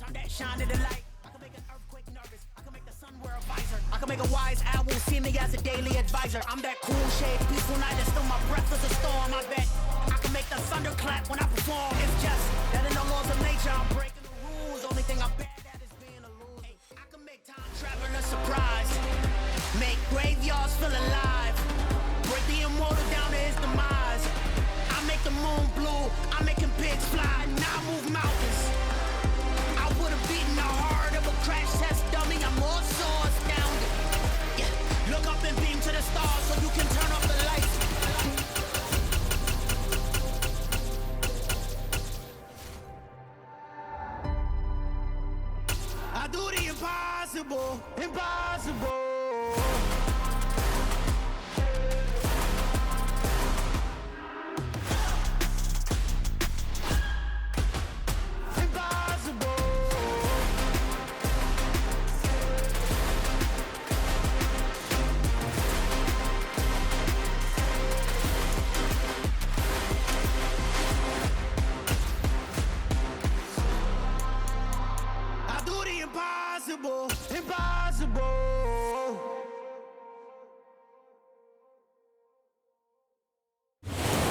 Turn that shine to the light. I can make an earthquake nervous. I can make the sun wear a visor. I can make a wise owl see me as a daily advisor. I'm that cool shade, peaceful night, and still my breath is a storm. I bet I can make the thunder clap when I perform. It's just that in the laws of nature, I'm breaking the rules. Only thing I'm bad at is being a loser. Hey, I can make time travel a surprise. Make graveyards feel alive. Break the immortal down to his demise. I make the moon blue. I'm making pigs fly. Now I move mountains. I would have beaten the heart of a crash test dummy. I'm more so astounded. Yeah. Look up and beam to the stars so you can turn off the lights. I do the impossible, impossible. Impossible.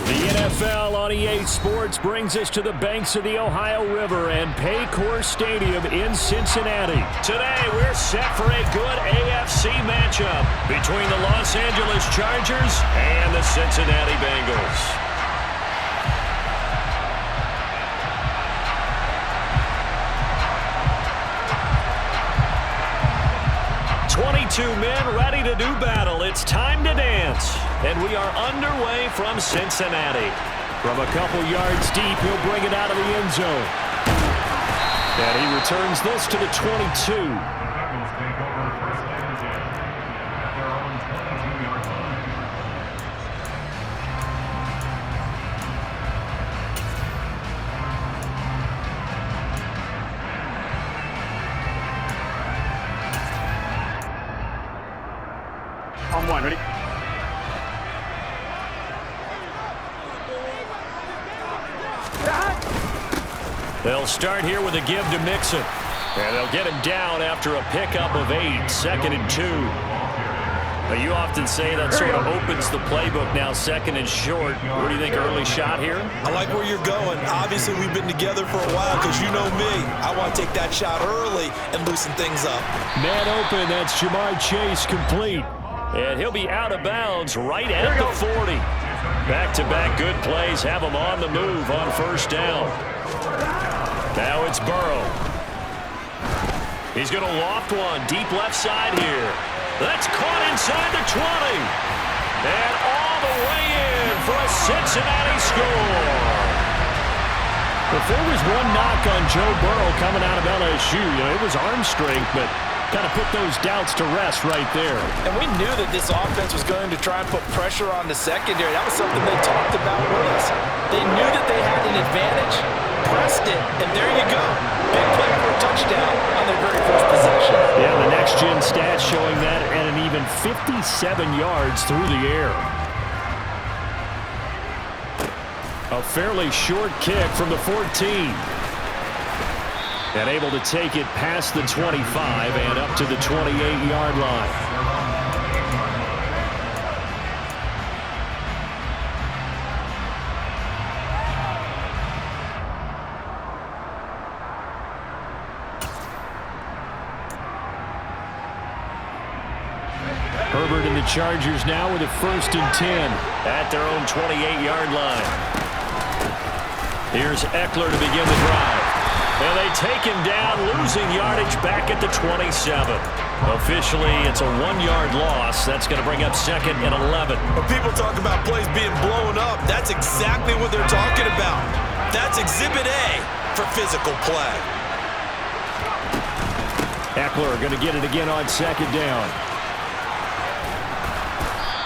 The NFL on EA Sports brings us to the banks of the Ohio River and Paycor Stadium in Cincinnati. Today, we're set for a good AFC matchup between the Los Angeles Chargers and the Cincinnati Bengals. 22 men ready to do battle. It's time to dance. And we are underway from Cincinnati. From a couple yards deep, he'll bring it out of the end zone. And he returns this to the 22. On one, ready? They'll start here with a give to Mixon. And they'll get him down after a pickup of 8, 2nd and 2. Now, you often say that sort of opens the playbook now, 2nd and short. What do you think, early shot here? I like where you're going. Obviously, we've been together for a while because you know me. I want to take that shot early and loosen things up. Man open, that's Jamar Chase complete. And he'll be out of bounds right at the 40. Back-to-back good plays have him on the move on first down. Now it's Burrow. He's going to loft one deep left side here. That's caught inside the 20. And all the way in for a Cincinnati score. If there was one knock on Joe Burrow coming out of LSU, it was arm strength, but kind of put those doubts to rest right there. And we knew that this offense was going to try and put pressure on the secondary. That was something they talked about with us. They knew that they had an advantage, pressed it, and there you go. Big play for a touchdown on their very first possession. Yeah, the next-gen stats showing that at an even 57 yards through the air. A fairly short kick from the 14. And able to take it past the 25 and up to the 28-yard line. Herbert and the Chargers now with a 1st and 10 at their own 28-yard line. Here's Eckler to begin the drive. And they take him down, losing yardage back at the 27. Officially, it's a 1-yard loss. That's going to bring up 2nd and 11. When people talk about plays being blown up, that's exactly what they're talking about. That's Exhibit A for physical play. Eckler going to get it again on 2nd down.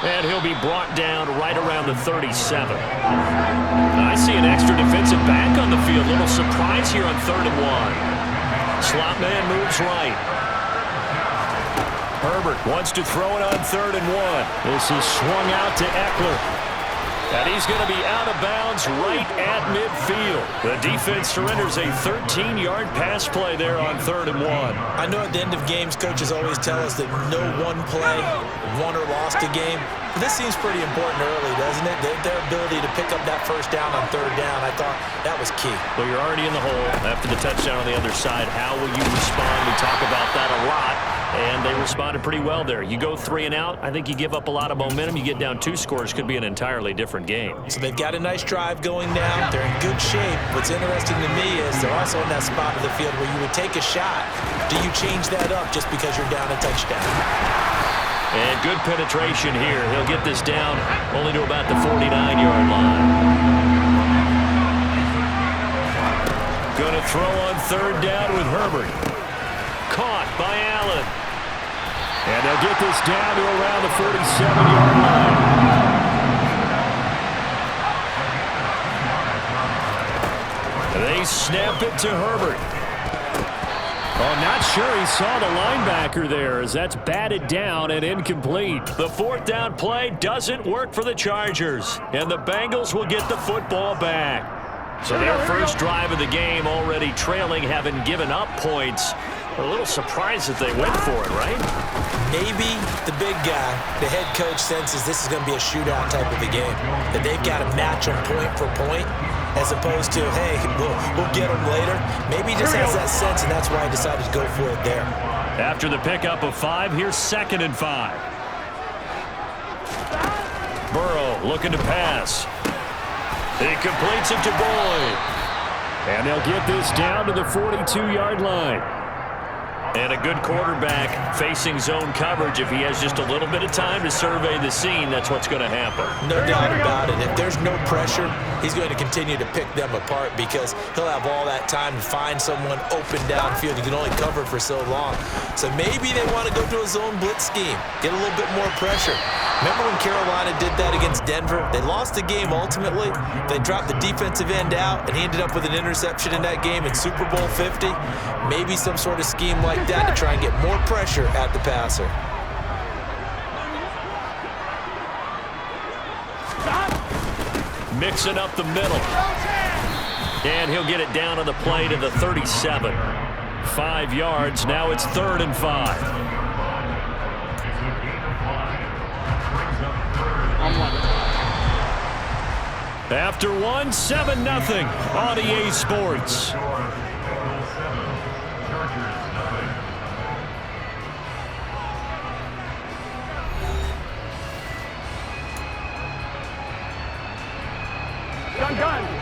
And he'll be brought down right around the 37. I see an extra defensive back on the field. Little surprise here on 3rd and 1. Slot man moves right. Herbert wants to throw it on 3rd and 1. This is swung out to Eckler. And he's going to be out of bounds right at midfield. The defense surrenders a 13-yard pass play there on 3rd and 1. I know at the end of games, coaches always tell us that no one play won or lost a game. But this seems pretty important early, doesn't it? Their ability to pick up that first down on 3rd down, I thought that was key. Well, you're already in the hole after the touchdown on the other side. How will you respond? We talk about that a lot. And they responded pretty well there. You go 3 and out, I think you give up a lot of momentum. You get down 2 scores, could be an entirely different game. So they've got a nice drive going now. They're in good shape. What's interesting to me is they're also in that spot of the field where you would take a shot. Do you change that up just because you're down a touchdown? And good penetration here. He'll get this down only to about the 49-yard line. Going to throw on 3rd down with Herbert. Caught by Allen. And they'll get this down to around the 47-yard line. They snap it to Herbert. Oh, not sure he saw the linebacker there as that's batted down and incomplete. The 4th down play doesn't work for the Chargers, and the Bengals will get the football back. So their first drive of the game already trailing, having given up points. A little surprised that they went for it, right? Maybe the big guy, the head coach, senses this is going to be a shootout type of a game. That they've got to match them point for point as opposed to, hey, we'll get them later. Maybe he just has that sense, and that's why he decided to go for it there. After the pickup of 5, here's 2nd and 5. Burrow looking to pass. He completes it to Boyd. And they'll get this down to the 42-yard line. And a good quarterback facing zone coverage. If he has just a little bit of time to survey the scene, that's what's going to happen. No doubt about it. If there's no pressure, he's going to continue to pick them apart because he'll have all that time to find someone open downfield. You can only cover for so long. So maybe they want to go to a zone blitz scheme, get a little bit more pressure. Remember when Carolina did that against Denver? They lost the game ultimately. They dropped the defensive end out, and he ended up with an interception in that game in Super Bowl 50. Maybe some sort of scheme like that to try and get more pressure at the passer. Mixing up the middle. And he'll get it down on the play to the 37. 5 yards. Now it's 3rd and 5. After 1, 7-0 on EA Sports.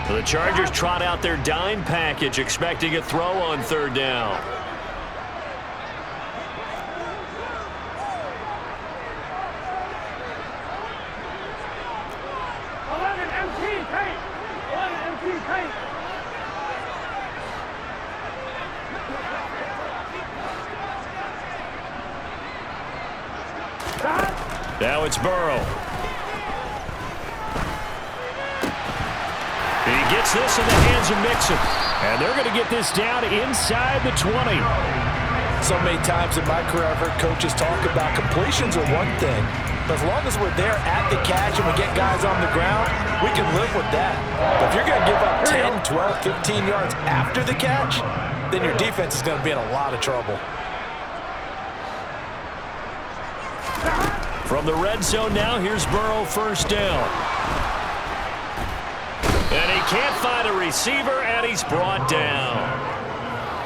The Chargers trot out their dime package, expecting a throw on 3rd down. Now it's Burrow. He gets this in the hands of Mixon. And they're going to get this down inside the 20. So many times in my career, I've heard coaches talk about completions are one thing. But as long as we're there at the catch and we get guys on the ground, we can live with that. But if you're going to give up 10, 12, 15 yards after the catch, then your defense is going to be in a lot of trouble. From the red zone now, here's Burrow, 1st down. And he can't find a receiver, and he's brought down.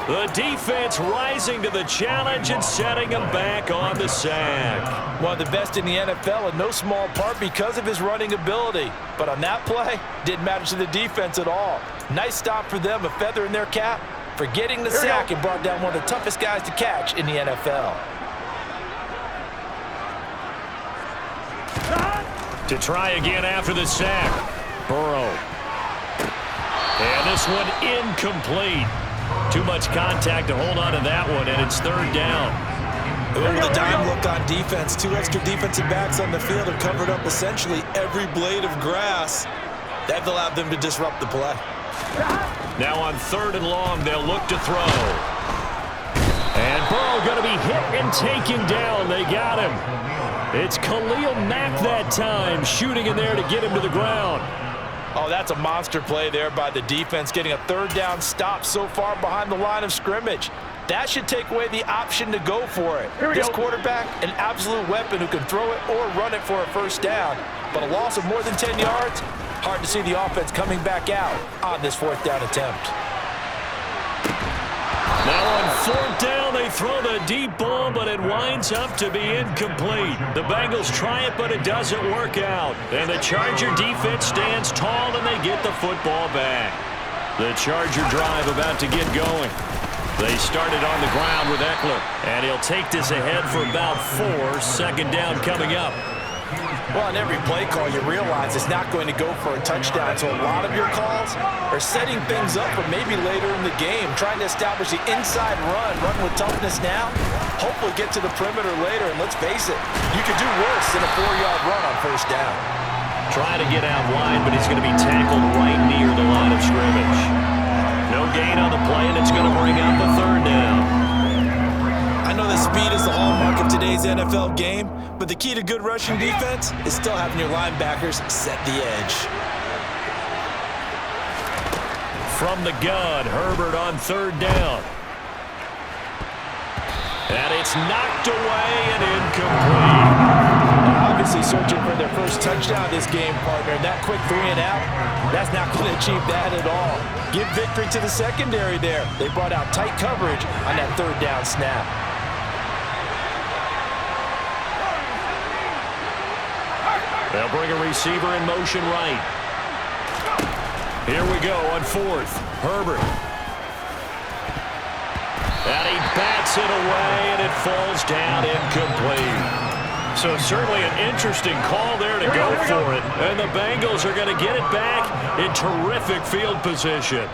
The defense rising to the challenge and setting him back on the sack. One of the best in the NFL in no small part because of his running ability. But on that play, didn't matter to the defense at all. Nice stop for them, a feather in their cap for getting the sack and brought down one of the toughest guys to catch in the NFL. To try again after the sack. Burrow. And this one incomplete. Too much contact to hold on to that one, and it's 3rd down. Ooh, the dime look on defense. 2 extra defensive backs on the field have covered up essentially every blade of grass. That allowed them to disrupt the play. Now on 3rd and long, they'll look to throw. And Burrow going to be hit and taken down. They got him. It's Khalil Mack that time, shooting in there to get him to the ground. Oh, that's a monster play there by the defense, getting a third down stop so far behind the line of scrimmage. That should take away the option to go for it. This quarterback, an absolute weapon who can throw it or run it for a first down. But a loss of more than 10 yards, hard to see the offense coming back out on this fourth down attempt. Now on fourth down, they throw the deep ball, but it winds up to be incomplete. The Bengals try it, but it doesn't work out. And the Charger defense stands tall, and they get the football back. The Charger drive about to get going. They started on the ground with Eckler, and he'll take this ahead for about 4. Second down coming up. Well, on every play call, you realize it's not going to go for a touchdown, so a lot of your calls are setting things up for maybe later in the game, trying to establish the inside run with toughness now, hopefully get to the perimeter later, and let's face it, you could do worse than a 4-yard run on first down. Trying to get out wide, but he's going to be tackled right near the line of scrimmage. No gain on the play, and it's going to bring up a third down. I know that speed is the hallmark of today's NFL game, but the key to good rushing defense is still having your linebackers set the edge. From the gun, Herbert on third down. And it's knocked away and incomplete. Obviously searching for their first touchdown this game, partner. That quick 3 and out, that's not going to achieve that at all. Give victory to the secondary there. They brought out tight coverage on that third down snap. They'll bring a receiver in motion right. Here we go on fourth. Herbert. And he bats it away, and it falls down incomplete. So certainly an interesting call there to go for it. And the Bengals are going to get it back in terrific field position.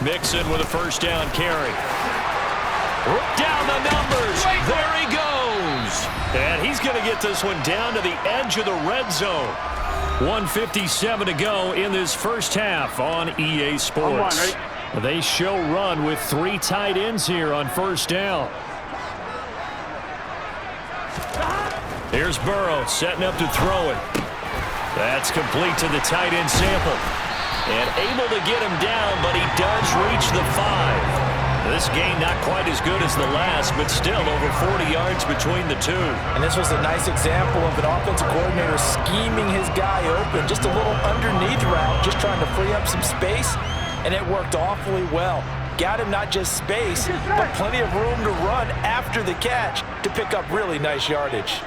Mixon with a first down carry. Down the numbers. There he goes. And he's going to get this one down to the edge of the red zone. 1:57 to go in this first half on EA Sports. They show run with 3 tight ends here on first down. Here's Burrow setting up to throw it. That's complete to the tight end Sample. And able to get him down, but he does reach the 5. This game not quite as good as the last, but still over 40 yards between the two. And this was a nice example of an offensive coordinator scheming his guy open. Just a little underneath route, just trying to free up some space, and it worked awfully well. Got him not just space, but plenty of room to run after the catch to pick up really nice yardage.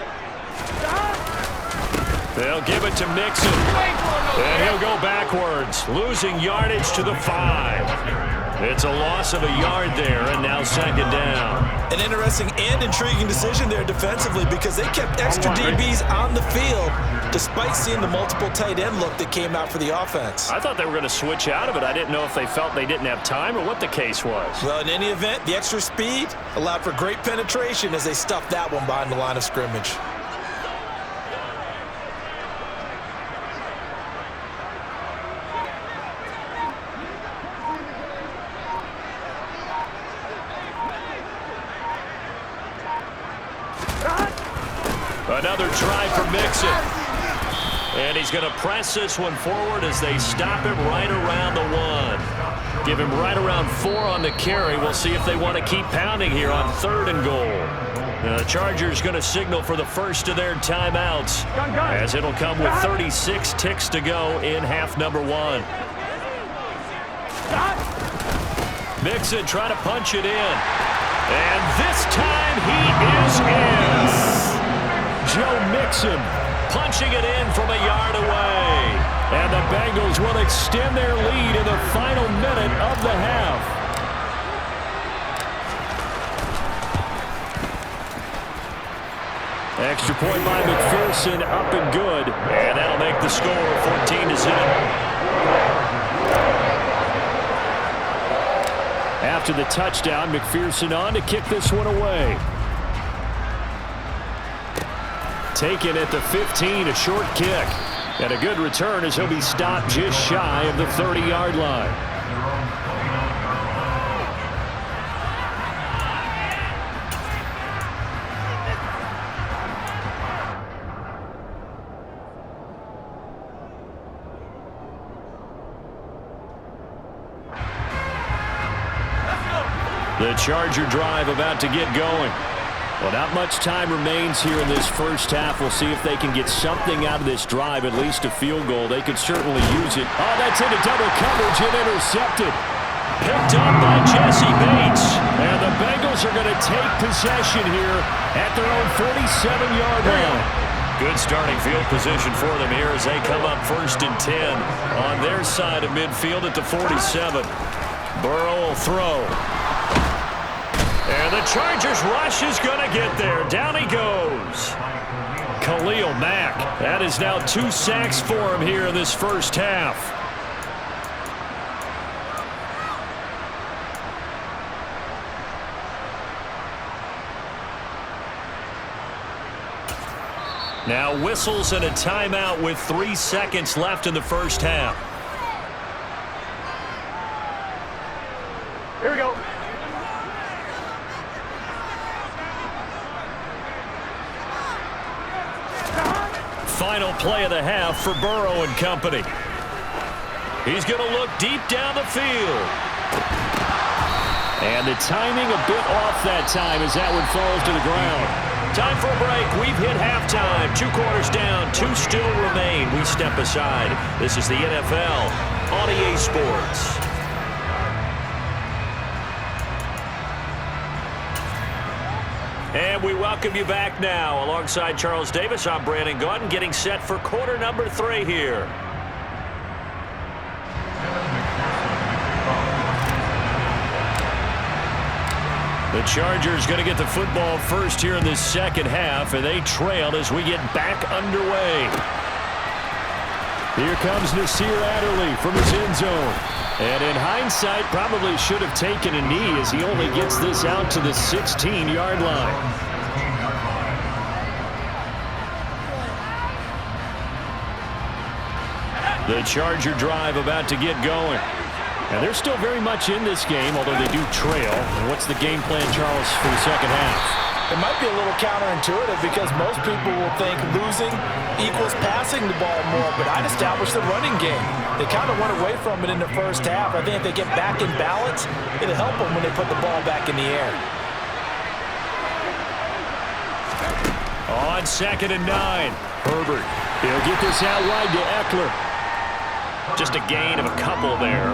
They'll give it to Mixon. And he'll go backwards, losing yardage to the 5. It's a loss of a yard there, and now second down. An interesting and intriguing decision there defensively because they kept extra DBs on the field despite seeing the multiple tight end look that came out for the offense. I thought they were going to switch out of it. I didn't know if they felt they didn't have time or what the case was. Well, in any event, the extra speed allowed for great penetration as they stuffed that one behind the line of scrimmage. Another try for Mixon. And he's going to press this one forward as they stop him right around the 1. Give him right around 4 on the carry. We'll see if they want to keep pounding here on 3rd and goal. The Chargers going to signal for the first of their timeouts as it'll come with 36 ticks to go in half number 1. Mixon trying to punch it in. And this time he is in. Joe Mixon punching it in from a yard away. And the Bengals will extend their lead in the final minute of the half. Extra point by McPherson, up and good. And that'll make the score 14-0. After the touchdown, McPherson on to kick this one away. Taken at the 15, a short kick. And a good return as he'll be stopped just shy of the 30-yard line. The Charger drive about to get going. Well, not much time remains here in this first half. We'll see if they can get something out of this drive, at least a field goal. They could certainly use it. Oh, that's into double coverage and intercepted. Picked up by Jesse Bates. And the Bengals are going to take possession here at their own 47-yard line. Good starting field position for them here as they come up 1st and 10 on their side of midfield at the 47. Burrow will throw. And the Chargers rush is going to get there. Down he goes. Khalil Mack. That is now 2 sacks for him here in this first half. Now whistles and a timeout with 3 seconds left in the first half. Here we go. Final play of the half for Burrow and company. He's going to look deep down the field. And the timing a bit off that time as that one falls to the ground. Time for a break. We've hit halftime. 2 quarters down. 2 still remain. We step aside. This is the NFL on EA Sports. And we welcome you back now. Alongside Charles Davis, I'm Brandon Gaudin, getting set for quarter number 3 here. The Chargers going to get the football first here in this second half, and they trail as we get back underway. Here comes Nasir Adderley from his end zone. And in hindsight, probably should have taken a knee as he only gets this out to the 16-yard line. The Charger drive about to get going. And they're still very much in this game, although they do trail. And what's the game plan, Charles, for the second half? It might be a little counterintuitive because most people will think losing equals passing the ball more, but I'd establish the running game. They kind of went away from it in the first half. I think if they get back in balance, it'll help them when they put the ball back in the air. On 2nd and 9, Herbert. He'll get this out wide to Eckler. Just a gain of a couple there.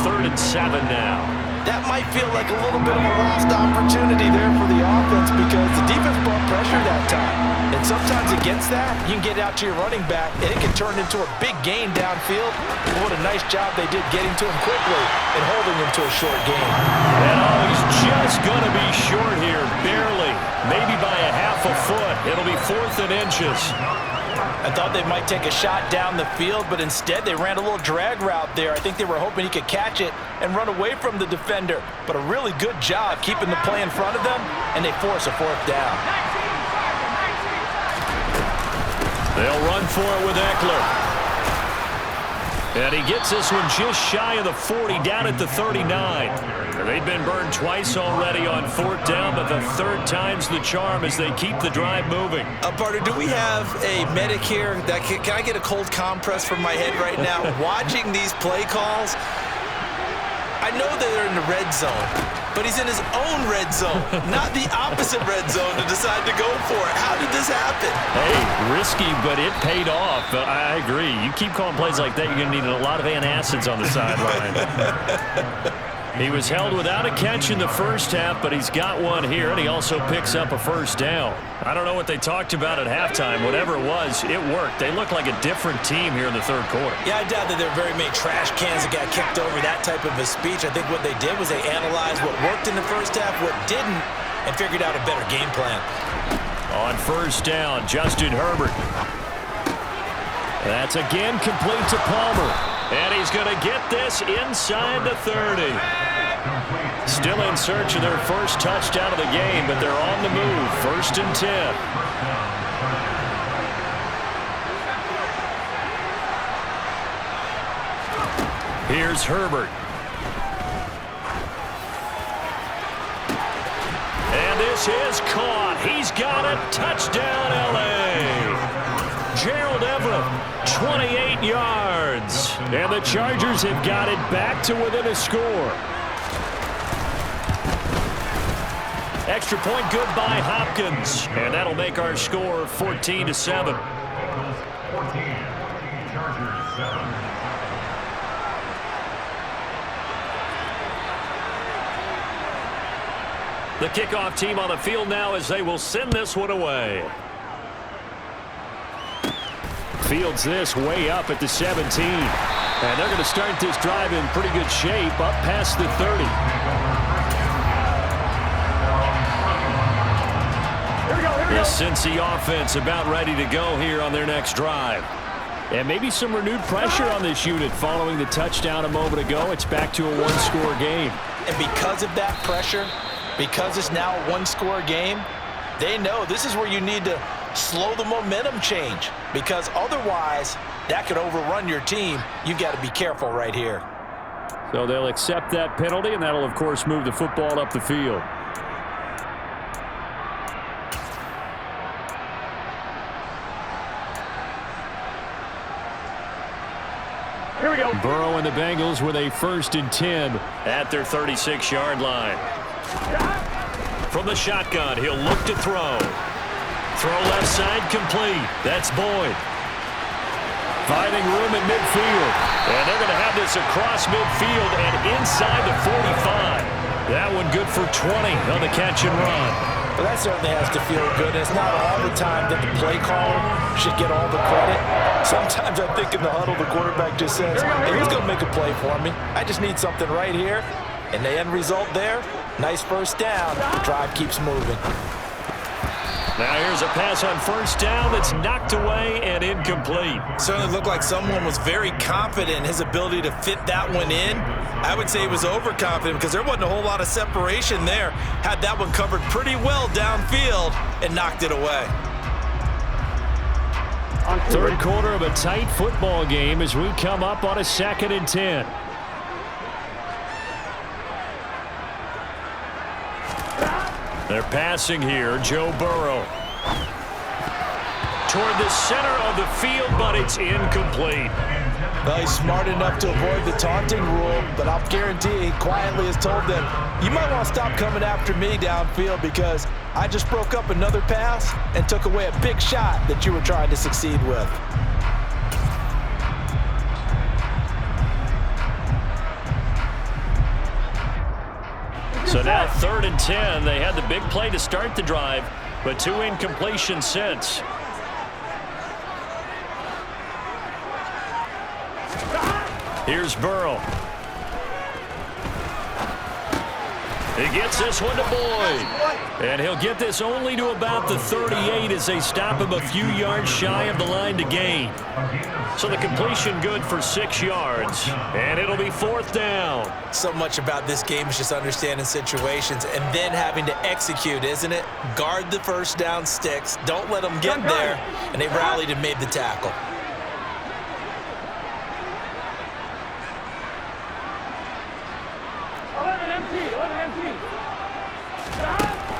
3rd and 7 now. That might feel like a little bit of a lost opportunity there for the offense because the defense brought pressure that time. And sometimes against that, you can get out to your running back, and it can turn into a big gain downfield. What a nice job they did getting to him quickly and holding him to a short gain. And he's just going to be short here, barely. Maybe by a half a foot. It'll be 4th and inches. I thought they might take a shot down the field, but instead they ran a little drag route there. I think they were hoping he could catch it and run away from the defender. But a really good job keeping the play in front of them, and they force a 4th down. They'll run for it with Eckler. And he gets this one just shy of the 40, down at the 39. They've been burned twice already on 4th down, but the 3rd time's the charm as they keep the drive moving. Partner, do we have a medic here? Can I get a cold compress from my head right now? Watching these play calls, I know they're in the red zone, but he's in his own red zone, not the opposite red zone to decide to go for it. How did this happen? Hey, risky, but it paid off. I agree. You keep calling plays like that, you're going to need a lot of antacids on the sideline. He was held without a catch in the first half, but he's got one here, and he also picks up a 1st down. I don't know what they talked about at halftime. Whatever it was, it worked. They look like a different team here in the 3rd quarter. Yeah, I doubt that there are very many trash cans that got kicked over, that type of a speech. I think what they did was they analyzed what worked in the first half, what didn't, and figured out a better game plan. On 1st down, Justin Herbert. That's again complete to Palmer. And he's going to get this inside the 30. Still in search of their first touchdown of the game, but they're on the move. 1st and 10. Here's Herbert. And this is caught. He's got it. Touchdown, L.A. Gerald Everett, 28 yards. And the Chargers have got it back to within a score. Extra point good by Hopkins. And that'll make our score 14-7. The kickoff team on the field now as they will send this one away. Fields this way up at the 17. And they're going to start this drive in pretty good shape up past the 30. The Cincy offense about ready to go here on their next drive. And maybe some renewed pressure on this unit following the touchdown a moment ago. It's back to a one-score game. And because of that pressure, because it's now a one-score game, they know this is where you need to slow the momentum change, because otherwise that could overrun your team. You've got to be careful right here. So they'll accept that penalty, and that'll, of course, move the football up the field. Here we go. Burrow and the Bengals with a 1st and 10 at their 36-yard line. From the shotgun, he'll look to throw. Throw left side complete. That's Boyd. Finding room in midfield. And they're going to have this across midfield and inside the 45. That one good for 20 on the catch and run. Well, that certainly has to feel good. It's not all the time that the play caller should get all the credit. Sometimes I think in the huddle, the quarterback just says, hey, who's going to make a play for me? I just need something right here. And the end result there, nice first down. The drive keeps moving. Now here's a pass on 1st down that's knocked away and incomplete. Certainly looked like someone was very confident in his ability to fit that one in. I would say he was overconfident because there wasn't a whole lot of separation there. Had that one covered pretty well downfield and knocked it away. Third quarter of a tight football game as we come up on a 2nd and 10. They're passing here. Joe Burrow. Toward the center of the field, but it's incomplete. Well, he's smart enough to avoid the taunting rule, but I'll guarantee he quietly has told them, you might want to stop coming after me downfield because I just broke up another pass and took away a big shot that you were trying to succeed with. So now 3rd and 10. They had the big play to start the drive, but 2 incompletions since. Here's Burrow. He gets this one to Boyd. And he'll get this only to about the 38 as they stop him a few yards shy of the line to gain. So the completion good for 6 yards. And it'll be 4th down. So much about this game is just understanding situations and then having to execute, isn't it? Guard the first down sticks. Don't let them get there. And they rallied and made the tackle.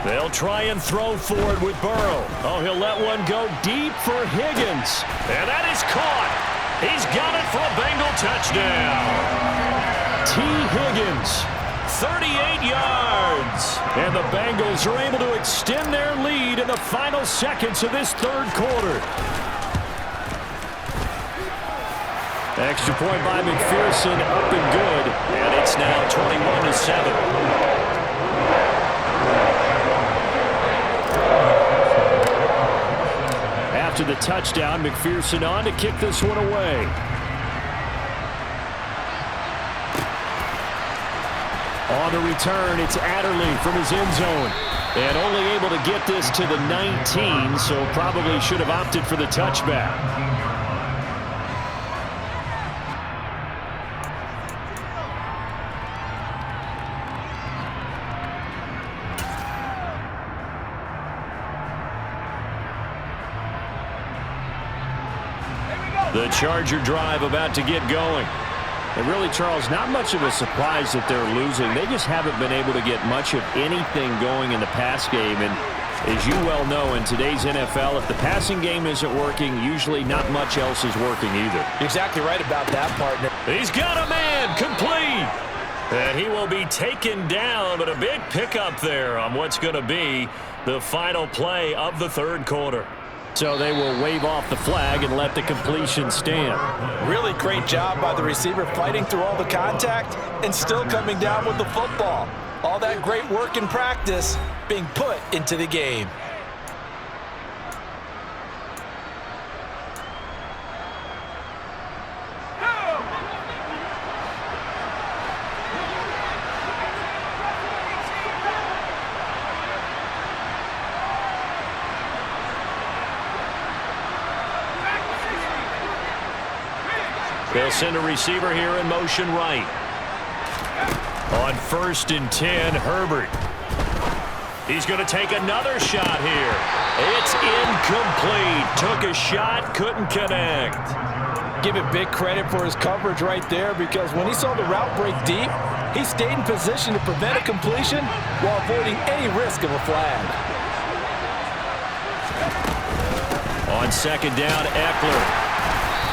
They'll try and throw forward with Burrow. Oh, he'll let one go deep for Higgins. And that is caught. He's got it for a Bengal touchdown. T. Higgins, 38 yards. And the Bengals are able to extend their lead in the final seconds of this 3rd quarter. Extra point by McPherson, up and good. And it's now 21-7. After the touchdown, McPherson on to kick this one away. On the return, it's Adderley from his end zone. And only able to get this to the 19, so probably should have opted for the touchback. The Charger drive about to get going. And really, Charles, not much of a surprise that they're losing. They just haven't been able to get much of anything going in the pass game. And as you well know, in today's NFL, if the passing game isn't working, usually not much else is working either. You're exactly right about that, partner. He's got a man complete. And he will be taken down, but a big pickup there on what's going to be the final play of the third quarter. So they will wave off the flag and let the completion stand. Really great job by the receiver fighting through all the contact and still coming down with the football. All that great work in practice being put into the game. They'll send a receiver here in motion right. On 1st and 10, Herbert. He's going to take another shot here. It's incomplete. Took a shot, couldn't connect. Give it big credit for his coverage right there, because when he saw the route break deep, he stayed in position to prevent a completion while avoiding any risk of a flag. On 2nd down, Eckler.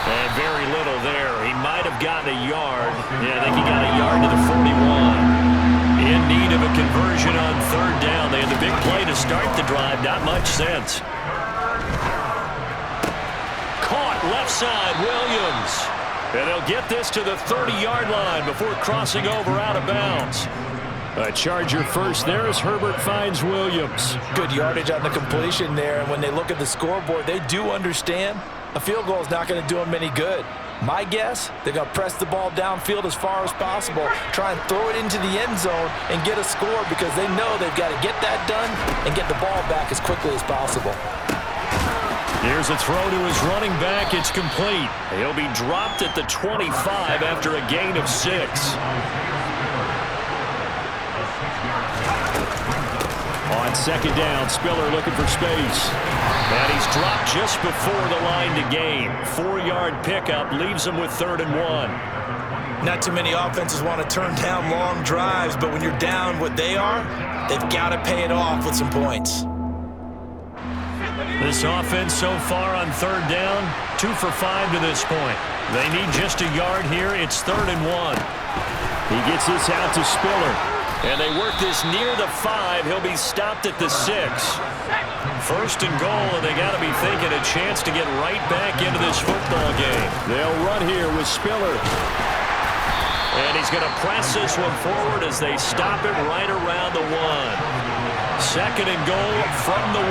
And very little there. He might have gotten a yard. Yeah, I think he got a yard to the 41. In need of a conversion on 3rd down. They had the big play to start the drive. Not much sense. Caught left side, Williams. And they'll get this to the 30-yard line before crossing over out of bounds. A Charger first there as Herbert finds Williams. Good yardage on the completion there. And when they look at the scoreboard, they do understand a field goal is not going to do them any good. My guess, they're going to press the ball downfield as far as possible, try and throw it into the end zone and get a score, because they know they've got to get that done and get the ball back as quickly as possible. Here's a throw to his running back. It's complete. He'll be dropped at the 25 after a gain of 6. On 2nd down, Spiller looking for space. And he's dropped just before the line to gain. 4-yard pickup leaves him with 3rd and 1. Not too many offenses want to turn down long drives, but when you're down what they are, they've got to pay it off with some points. This offense so far on 3rd down, 2 for 5 to this point. They need just a yard here. It's 3rd and 1. He gets this out to Spiller. And they work this near the 5. He'll be stopped at the 6. 1st and goal, and they got to be thinking a chance to get right back into this football game. They'll run here with Spiller. And he's going to press this one forward as they stop it right around the 1. 2nd and goal from the 1.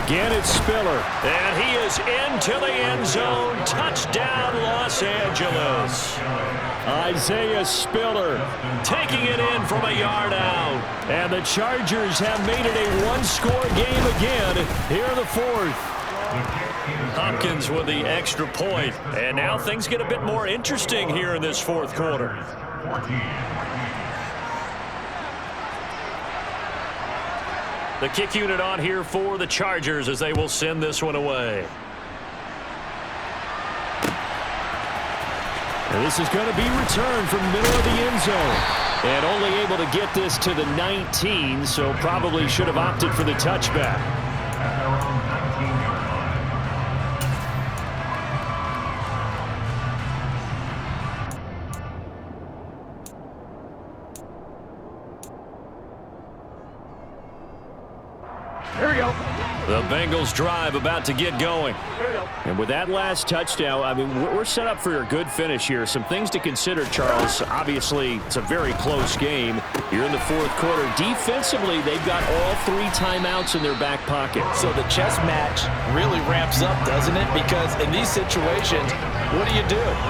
Again, it's Spiller. And he is into the end zone. Touchdown, Los Angeles. Isaiah Spiller taking it in from a yard out. And the Chargers have made it a one-score game again here in the 4th. Hopkins with the extra point. And now things get a bit more interesting here in this 4th quarter. The kick unit on here for the Chargers as they will send this one away. And this is going to be returned from the middle of the end zone. And only able to get this to the 19, so probably should have opted for the touchback. Here we go. The Bengals drive about to get going. And with that last touchdown, I mean, we're set up for a good finish here. Some things to consider, Charles. Obviously, it's a very close game. You're in the 4th quarter. Defensively, they've got all 3 timeouts in their back pocket. So the chess match really ramps up, doesn't it? Because in these situations, what do?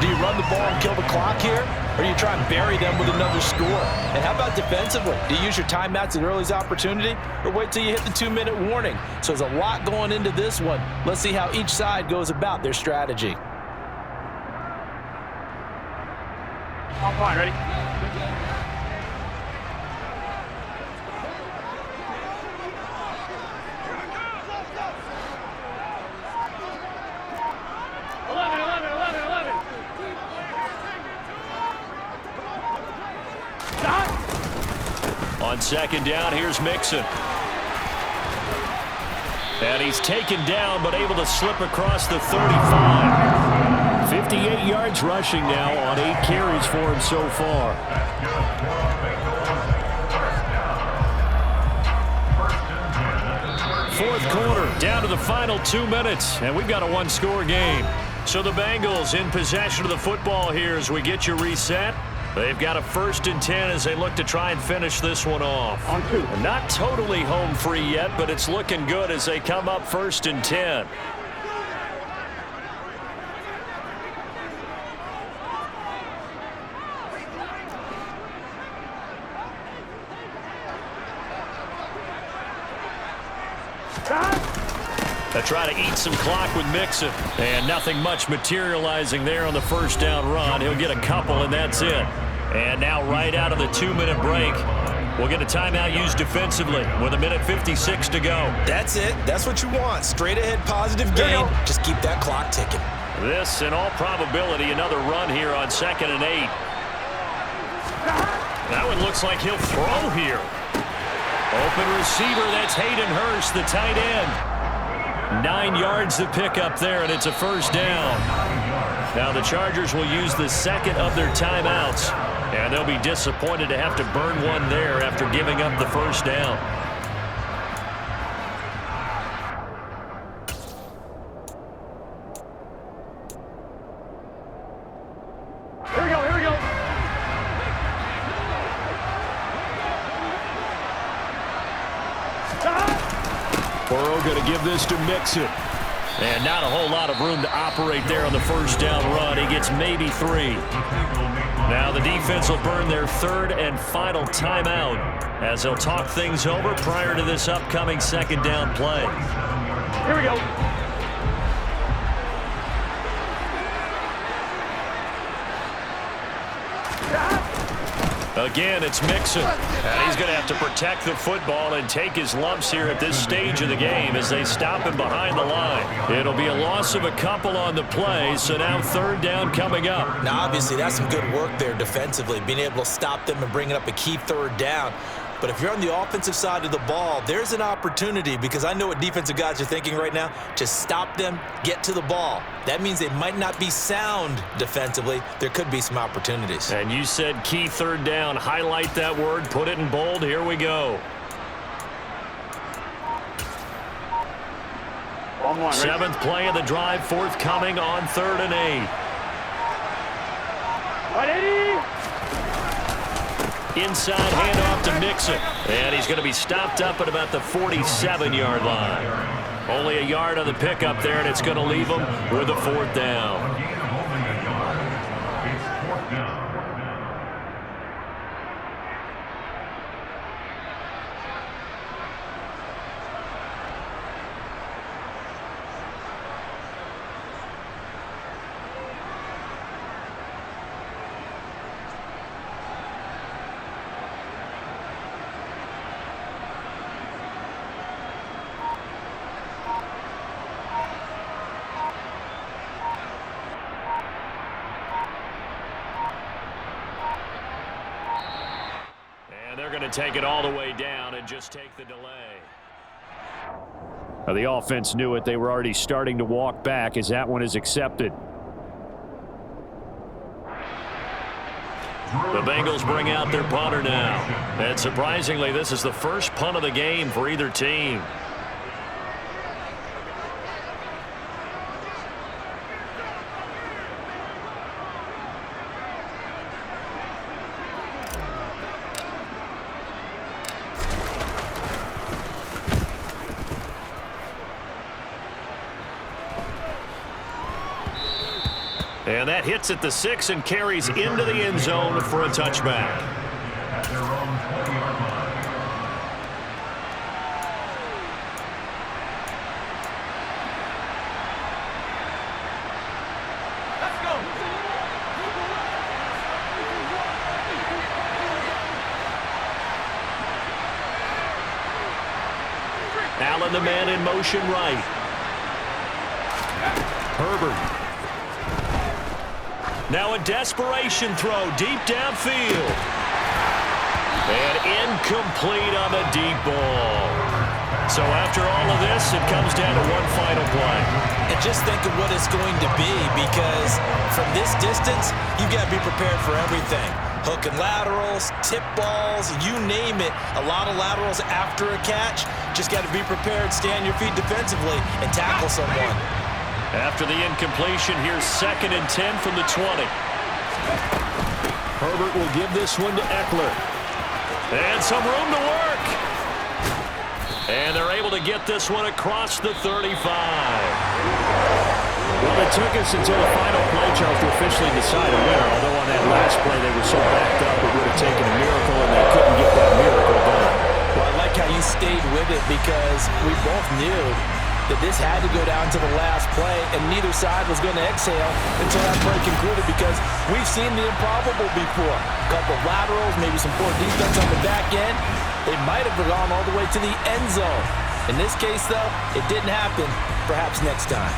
Do you run the ball and kill the clock here? Or do you try and bury them with another score? And how about defensively? Do you use your timeouts at earliest opportunity, or wait till you hit the 2-minute warning? So there's a lot going into this one. Let's see how each side goes about their strategy. All fine, ready? On 2nd down, here's Mixon. And he's taken down, but able to slip across the 35. 58 yards rushing now on 8 carries for him so far. Fourth quarter, down to the final 2 minutes, and we've got a one-score game. So the Bengals in possession of the football here as we get you reset. They've got a 1st and 10 as they look to try and finish this one off. Not totally home free yet, but it's looking good as they come up 1st and 10. They try to eat some clock with Mixon. And nothing much materializing there on the first down run. He'll get a couple, and that's it. And now right out of the 2-minute break, we'll get a timeout used defensively with 1:56 to go. That's it. That's what you want. Straight ahead positive gain. Just keep that clock ticking. This, in all probability, another run here on 2nd and 8. That one looks like he'll throw here. Open receiver, that's Hayden Hurst, the tight end. 9 yards to pick up there, and it's a first down. Now the Chargers will use the second of their timeouts, and they'll be disappointed to have to burn one there after giving up the first down. Here we go. Burrow going to give this to Mixon. And not a whole lot of room to operate there on the first down run. He gets maybe 3. Now the defense will burn their 3rd and final timeout as they'll talk things over prior to this upcoming 2nd down play. Here we go. Again, it's Mixon. And he's going to have to protect the football and take his lumps here at this stage of the game as they stop him behind the line. It'll be a loss of a couple on the play, so now 3rd down coming up. Now, obviously, that's some good work there defensively, being able to stop them and bringing up a key 3rd down. But if you're on the offensive side of the ball, there's an opportunity, because I know what defensive guys are thinking right now. Just stop them, get to the ball. That means they might not be sound defensively. There could be some opportunities. And you said key 3rd down. Highlight that word. Put it in bold. Here we go. 7th play of the drive, forthcoming on 3rd and 8. 180. Inside handoff to Mixon. And he's going to be stopped up at about the 47-yard line. Only a yard on the pickup there, and it's going to leave him with a 4th down. Take it all the way down and just take the delay. The offense knew it. They were already starting to walk back as that one is accepted. The Bengals bring out their punter now. And surprisingly, this is the first punt of the game for either team. And that hits at the 6 and carries into the end zone for a touchback. Let's go. Allen, the man in motion right. Herbert. Now a desperation throw deep downfield. And incomplete on the deep ball. So after all of this, it comes down to one final play. And just think of what it's going to be, because from this distance, you've got to be prepared for everything. Hook and laterals, tip balls, you name it. A lot of laterals after a catch. Just got to be prepared, stay on your feet defensively, and tackle someone. After the incompletion, here's 2nd and 10 from the 20. Herbert will give this one to Eckler. And some room to work. And they're able to get this one across the 35. Well, it took us until the final play, Charles, to officially decide a winner. Although on that last play they were so backed up, it would have taken a miracle, and they couldn't get that miracle done. Well, I like how you stayed with it, because we both knew that this had to go down to the last play, and neither side was going to exhale until that play concluded, because we've seen the improbable before. A couple of laterals, maybe some poor defense on the back end. They might have gone all the way to the end zone. In this case, though, it didn't happen. Perhaps next time.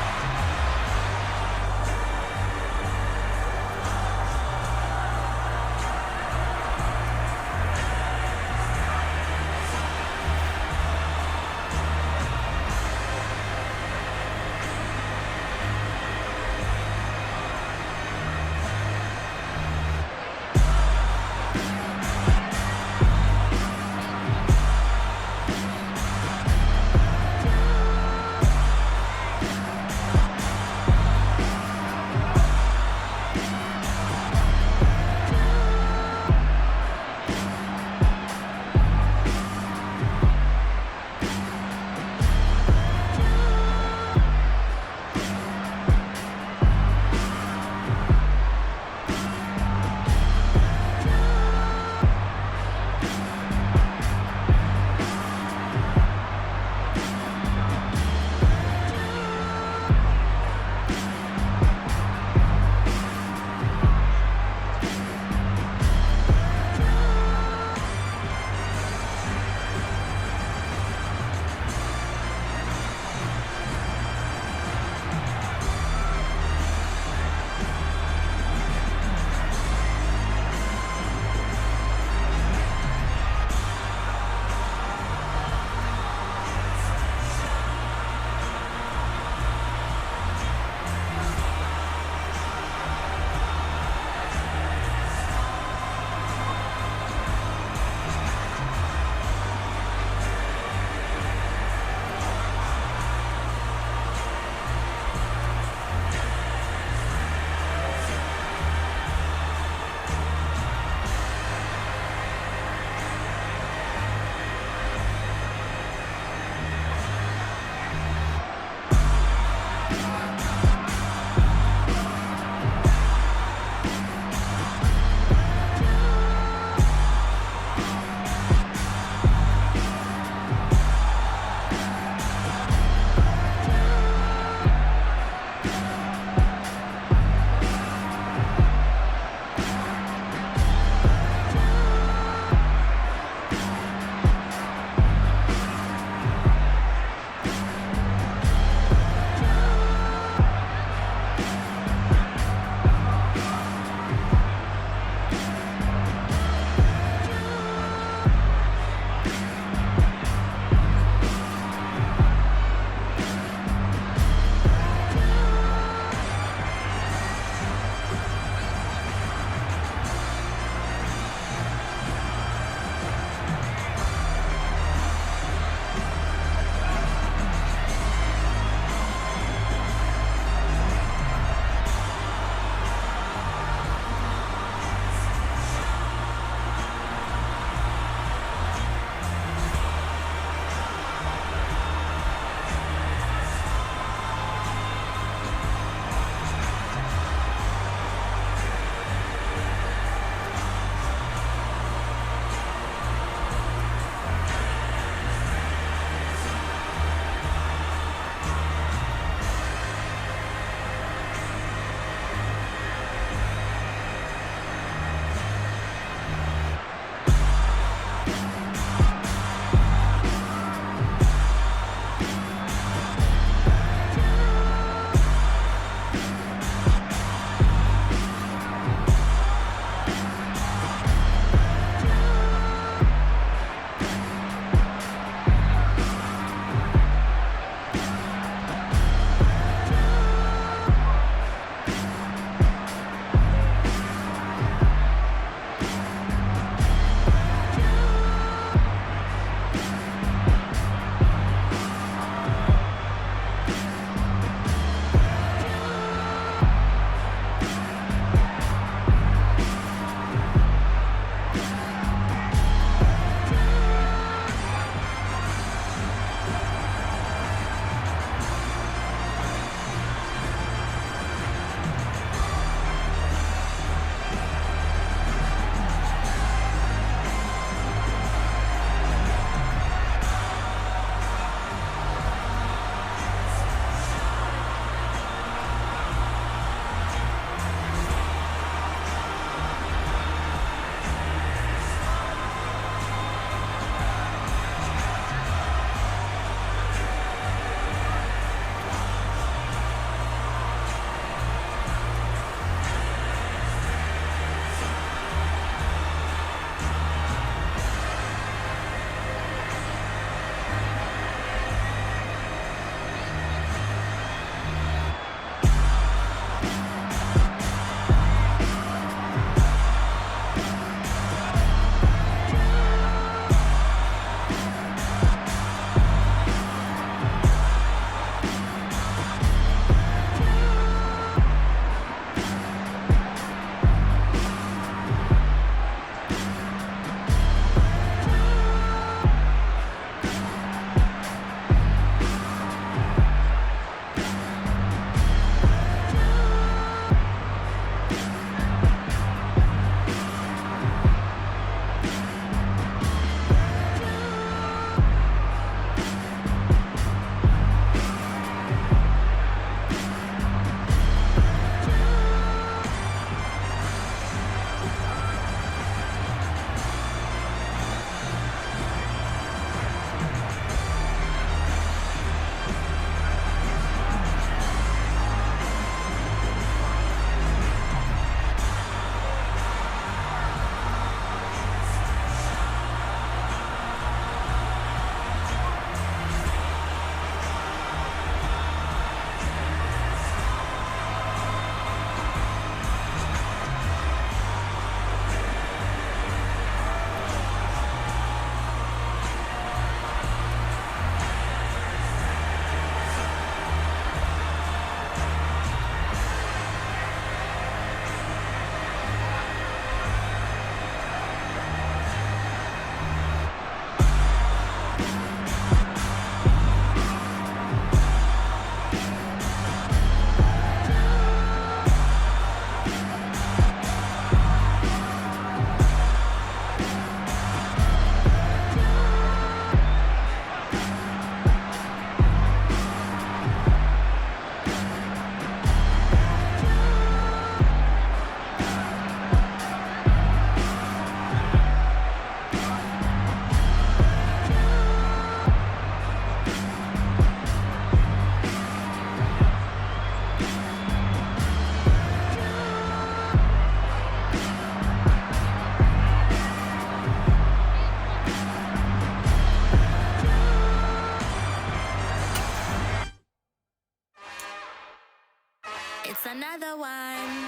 It's another one.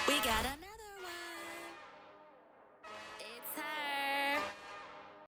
We got another.